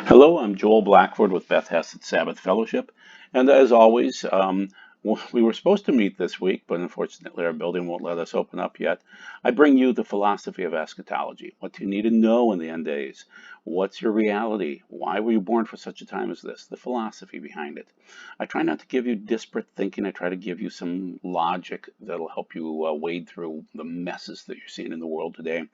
Hello, I'm Joel Blackford with Beth Hesed Sabbath Fellowship. And as always, we were supposed to meet this week, but unfortunately our building won't let us open up yet. I bring you the philosophy of eschatology. What do you need to know in the end days? What's your reality? Why were you born for such a time as this? The philosophy behind it. I try not to give you disparate thinking. I try to give you some logic that'll help you wade through the messes that you're seeing in the world today.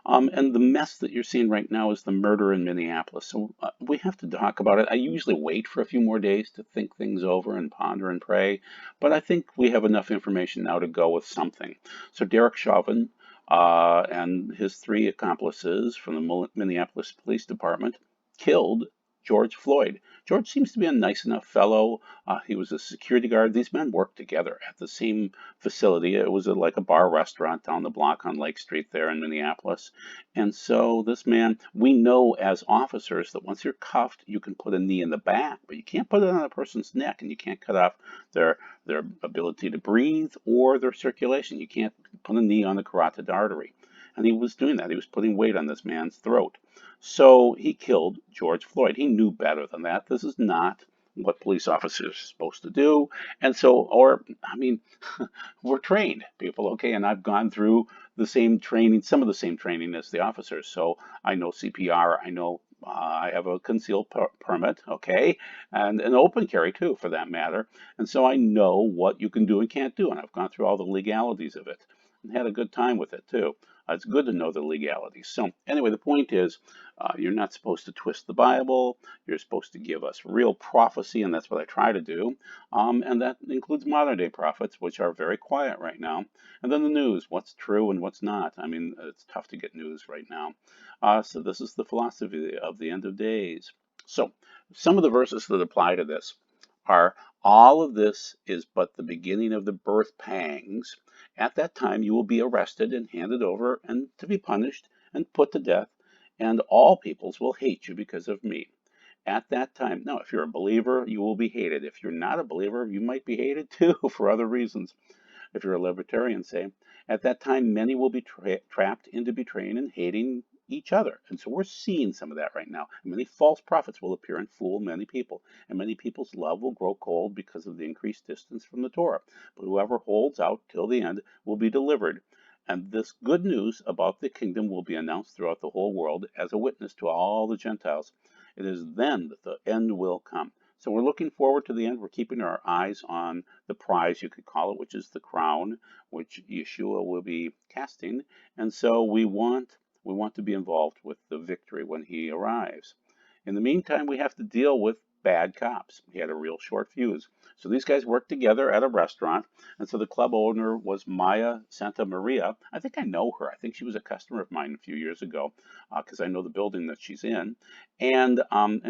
And the mess that you're seeing right now is the murder in Minneapolis. So we have to talk about it. I usually wait for a few more days to think things over and ponder and pray, but I think we have enough information now to go with something. So Derek Chauvin and his three accomplices from the Minneapolis Police Department killed George Floyd. George seems to be a nice enough fellow. He was a security guard. These men worked together at the same facility. It was like a bar restaurant down the block on Lake Street there in Minneapolis. And so this man, we know as officers that once you're cuffed, you can put a knee in the back, but you can't put it on a person's neck, and you can't cut off their ability to breathe or their circulation. You can't put a knee on the carotid artery. And he was doing that. He was putting weight on this man's throat. So he killed George Floyd. He knew better than that. This is not what police officers are supposed to do. And so, I mean, we're trained people, okay? And I've gone through the same training, some of the same training as the officers. So I know CPR, I know I have a concealed permit, okay? And an open carry too, for that matter. And so I know what you can do and can't do. And I've gone through all the legalities of it and had a good time with it too. It's good to know the legalities. So anyway, the point is, you're not supposed to twist the Bible. You're supposed to give us real prophecy, and that's what I try to do. And that includes modern day prophets, which are very quiet right now. And then the news, what's true and what's not. I mean, it's tough to get news right now. So this is the philosophy of the end of days. So some of the verses that apply to this are, all of this is but the beginning of the birth pangs. At that time you will be arrested and handed over and to be punished and put to death, and all peoples will hate you because of me. At that time, now, if you're a believer, you will be hated. If you're not a believer, you might be hated too for other reasons. If you're a libertarian, say, at that time, many will be trapped into betraying and hating each other. And so we're seeing some of that right now. Many false prophets will appear and fool many people. And many people's love will grow cold because of the increased distance from the Torah. But whoever holds out till the end will be delivered. And this good news about the kingdom will be announced throughout the whole world as a witness to all the Gentiles. It is then that the end will come. So we're looking forward to the end. We're keeping our eyes on the prize, you could call it, which is the crown, which Yeshua will be casting. And so we want to be involved with the victory when he arrives. In the meantime, we have to deal with bad cops. He had a real short fuse. So these guys worked together at a restaurant. And so the club owner was Maya Santa Maria. I think I know her. I think she was a customer of mine a few years ago because I know the building that she's in. And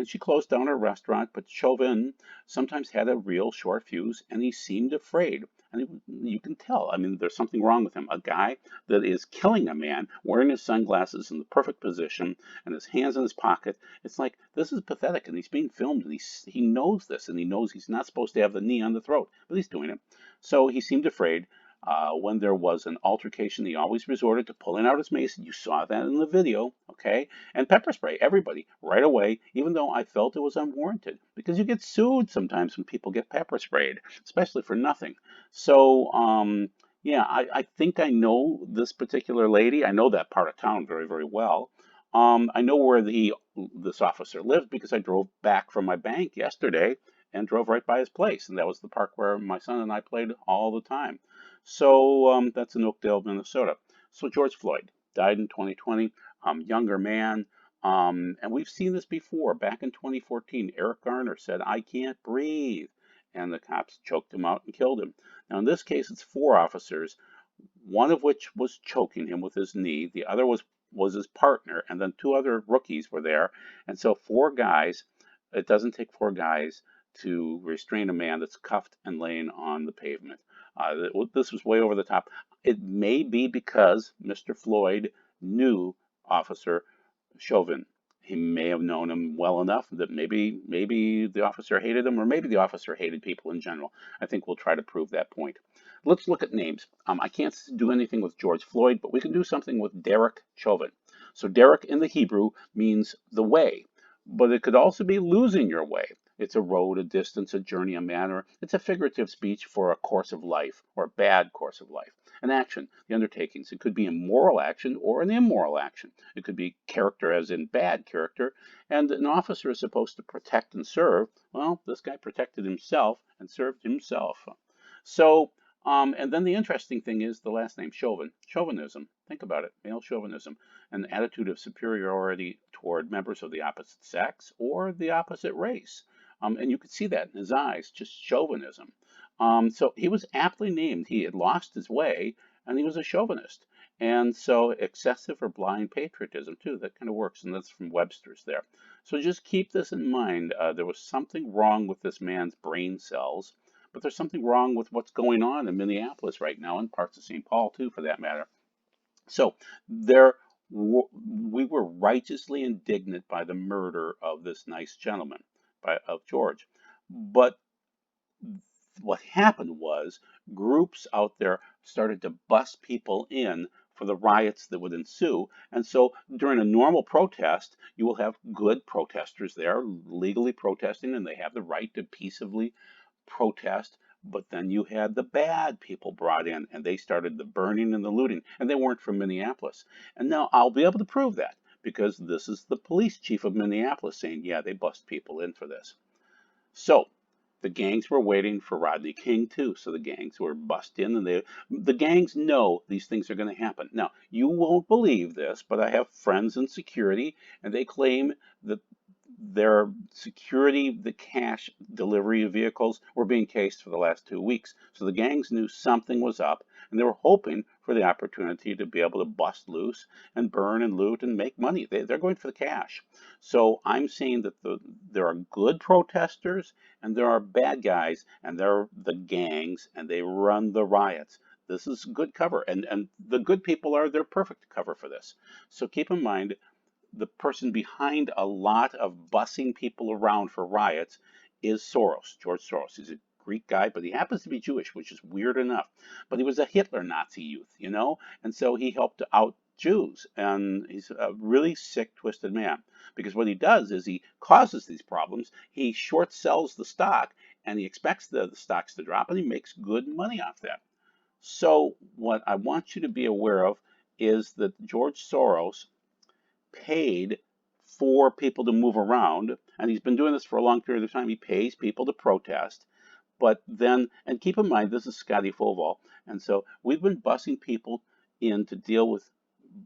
she closed down her restaurant, but Chauvin sometimes had a real short fuse, and he seemed afraid. And you can tell. I mean, there's something wrong with him. A guy that is killing a man, wearing his sunglasses in the perfect position, and his hands in his pocket. It's like, this is pathetic, and he's being filmed, and he knows this, and he knows he's not supposed to have the knee on the throat, but he's doing it. So he seemed afraid. When there was an altercation, he always resorted to pulling out his mace, and you saw that in the video, okay? And pepper spray, everybody, right away, even though I felt it was unwarranted, because you get sued sometimes when people get pepper sprayed, especially for nothing. So, yeah, I think I know this particular lady. I know that part of town very, very well. I know where this officer lived because I drove back from my bank yesterday and drove right by his place, and that was the park where my son and I played all the time. So that's in Oakdale, Minnesota. So George Floyd died in 2020, younger man. And we've seen this before. Back in 2014, Eric Garner said, "I can't breathe." And the cops choked him out and killed him. Now, in this case, it's four officers, one of which was choking him with his knee. The other was his partner. And then two other rookies were there. And so four guys. It doesn't take four guys to restrain a man that's cuffed and laying on the pavement. This was way over the top. It may be because Mr. Floyd knew Officer Chauvin. He may have known him well enough that maybe the officer hated him, or maybe the officer hated people in general. I think we'll try to prove that point. Let's look at names. I can't do anything with George Floyd, but we can do something with Derek Chauvin. So Derek in the Hebrew means the way. but it could also be losing your way. It's a road, a distance, a journey, a manner. It's a figurative speech for a course of life or a bad course of life. An action, the undertakings. It could be a moral action or an immoral action. It could be character, as in bad character. And an officer is supposed to protect and serve. Well, this guy protected himself and served himself. So, and then the interesting thing is the last name, chauvinism. Think about it, male chauvinism, an attitude of superiority toward members of the opposite sex or the opposite race. And you could see that in his eyes, just chauvinism. So he was aptly named. He had lost his way, and he was a chauvinist. And so excessive or blind patriotism, too, that kind of works, and that's from Webster's there. So just keep this in mind. There was something wrong with this man's brain cells, but there's something wrong with what's going on in Minneapolis right now, and parts of St. Paul, too, for that matter. So there, we were righteously indignant by the murder of this nice gentleman, of George. But what happened was groups out there started to bust people in for the riots that would ensue. And so during a normal protest, you will have good protesters there legally protesting, and they have the right to peaceably protest. But then you had the bad people brought in, and they started the burning and the looting, and they weren't from Minneapolis. And now I'll be able to prove that because this is the police chief of Minneapolis saying, yeah, they bust people in for this. So the gangs were waiting for Rodney King too. So the gangs were bust in, and the gangs know these things are going to happen. Now you won't believe this, but I have friends in security, and they claim that their security, the cash delivery vehicles were being cased for the last 2 weeks. So the gangs knew something was up, and they were hoping for the opportunity to be able to bust loose and burn and loot and make money. They're going for the cash. So I'm saying that there are good protesters and there are bad guys, and they're the gangs, and they run the riots. This is good cover, and the good people are their perfect cover for this. So keep in mind the person behind a lot of bussing people around for riots is Soros, George Soros. He's a Greek guy, but he happens to be Jewish, which is weird enough. But he was a Hitler Nazi youth, and so he helped out Jews. And he's a really sick, twisted man because what he does is he causes these problems. He short sells the stock and he expects the stocks to drop and he makes good money off that. So, what I want you to be aware of is that George Soros paid for people to move around, and he's been doing this for a long period of time. He pays people to protest, but then, and keep in mind, this is Scotty Foval, and so we've been busing people in to deal with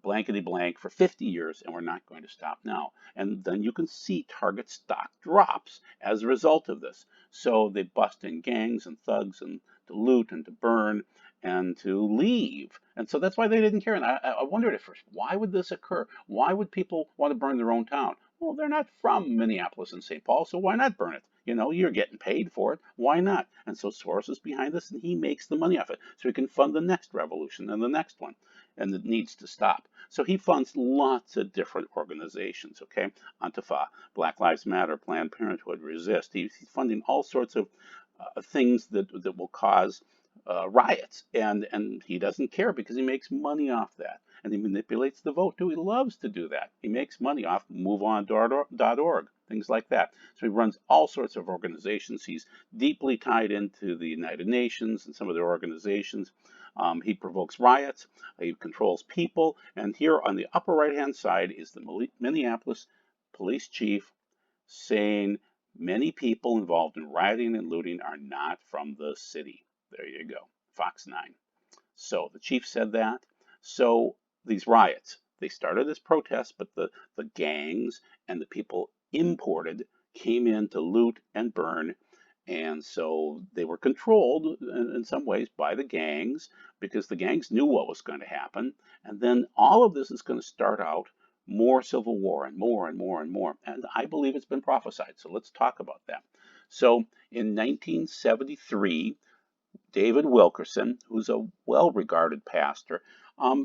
blankety blank for 50 years, and we're not going to stop now. And then you can see Target stock drops as a result of this. So they bust in gangs and thugs and to loot and to burn and to leave. And so that's why they didn't care. And I wondered at first, why would this occur? Why would people want to burn their own town? Well, they're not from Minneapolis and St. Paul, so why not burn it? You're getting paid for it. Why not? And so Soros is behind this, and he makes the money off it, so he can fund the next revolution and the next one, and it needs to stop. So he funds lots of different organizations. Okay, Antifa, Black Lives Matter, Planned Parenthood, Resist. He's funding all sorts of things that will cause riots, and he doesn't care because he makes money off that, and he manipulates the vote too. He loves to do that. He makes money off MoveOn.org, things like that. So he runs all sorts of organizations. He's deeply tied into the United Nations and some of their organizations. He provokes riots. He controls people. And here on the upper right-hand side is the Minneapolis police chief saying many people involved in rioting and looting are not from the city. There you go, Fox 9. So the chief said that. So these riots, they started as protests, but the gangs and the people imported came in to loot and burn. And so they were controlled in some ways by the gangs because the gangs knew what was going to happen. And then all of this is going to start out more civil war and more and more and more. And I believe it's been prophesied. So let's talk about that. So in 1973, David Wilkerson, who's a well-regarded pastor.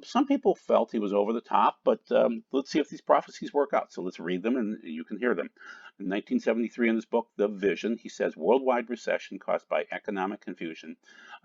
Some people felt he was over the top, but let's see if these prophecies work out. So let's read them and you can hear them. In 1973, in his book, The Vision, he says, worldwide recession caused by economic confusion.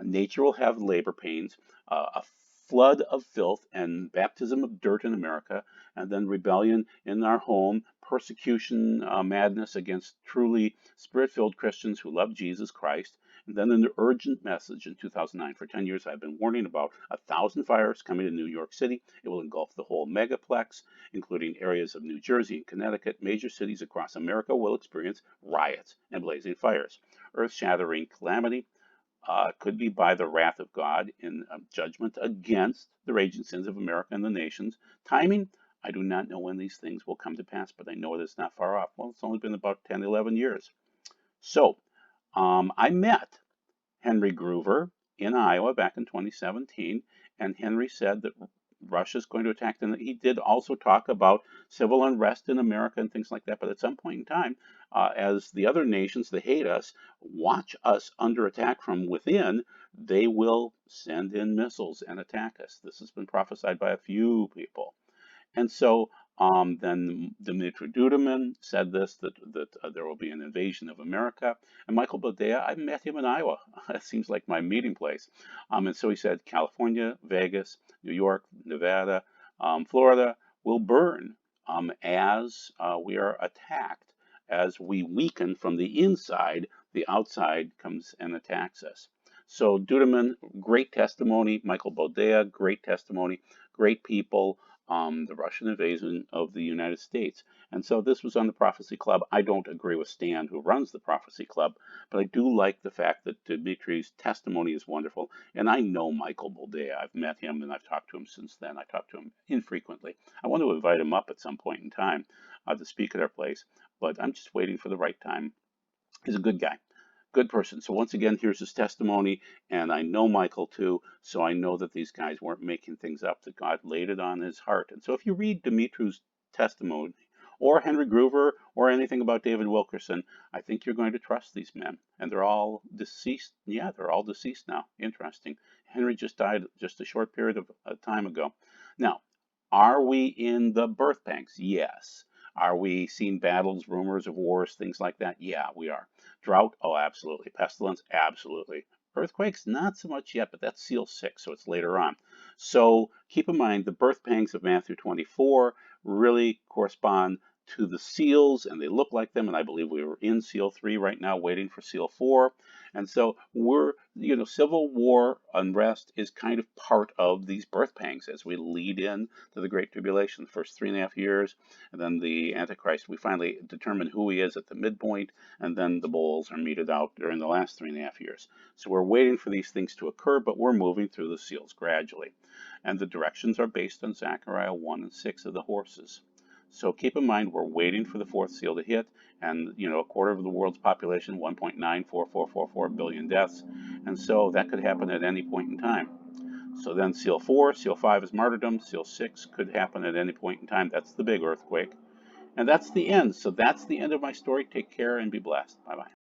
Nature will have labor pains. A flood of filth and baptism of dirt in America, and then rebellion in our home, persecution, madness against truly spirit-filled Christians who love Jesus Christ, and then an urgent message in 2009. For 10 years, I've been warning about 1,000 fires coming to New York City. It will engulf the whole megaplex, including areas of New Jersey and Connecticut. Major cities across America will experience riots and blazing fires. Earth-shattering calamity could be by the wrath of God in judgment against the raging sins of America and the nations. Timing, I do not know when these things will come to pass, but I know it is not far off. Well, it's only been about 10, 11 years. So I met Henry Gruver in Iowa back in 2017, and Henry said that Russia's going to attack them. He did also talk about civil unrest in America and things like that, but at some point in time, as the other nations that hate us watch us under attack from within, they will send in missiles and attack us. This has been prophesied by a few people. And so then Dmitry Duduman said this, that there will be an invasion of America. And Michael Bodea, I met him in Iowa. It seems like my meeting place. And so he said California, Vegas, New York, Nevada, Florida will burn as we are attacked. As we weaken from the inside, the outside comes and attacks us. So Duduman, great testimony. Michael Bodea, great testimony. Great people. The Russian invasion of the United States. And so this was on the Prophecy Club. I don't agree with Stan, who runs the Prophecy Club, but I do like the fact that Dimitri's testimony is wonderful. And I know Michael Boldea. I've met him and I've talked to him since then. I talk to him infrequently. I want to invite him up at some point in time to speak at our place, but I'm just waiting for the right time. He's a good guy. Good person. So once again, here's his testimony, and I know Michael too, so I know that these guys weren't making things up, that God laid it on his heart. And so if you read Dimitri's testimony, or Henry Gruver, or anything about David Wilkerson, I think you're going to trust these men. And they're all deceased. Yeah, they're all deceased now. Interesting. Henry just died just a short period of time ago. Now, are we in the birth pangs? Yes. Are we seeing battles, rumors of wars, things like that? Yeah, we are. Drought? Oh, absolutely. Pestilence? Absolutely. Earthquakes? Not so much yet, but that's seal 6, so it's later on. So keep in mind the birth pangs of Matthew 24 really correspond to the seals, and they look like them, and I believe we were in seal 3 right now, waiting for seal 4. And so we're, civil war, unrest is kind of part of these birth pangs as we lead in to the Great Tribulation, the first 3.5 years, and then the Antichrist. We finally determine who he is at the midpoint, and then the bowls are meted out during the last 3.5 years. So we're waiting for these things to occur, but we're moving through the seals gradually. And the directions are based on Zechariah 1 and 6 of the horses. So keep in mind, we're waiting for the fourth seal to hit, and a quarter of the world's population, 1.94444 billion deaths, and so that could happen at any point in time. So then seal 4, seal 5 is martyrdom, seal 6 could happen at any point in time. That's the big earthquake. And that's the end. So that's the end of my story. Take care and be blessed. Bye-bye.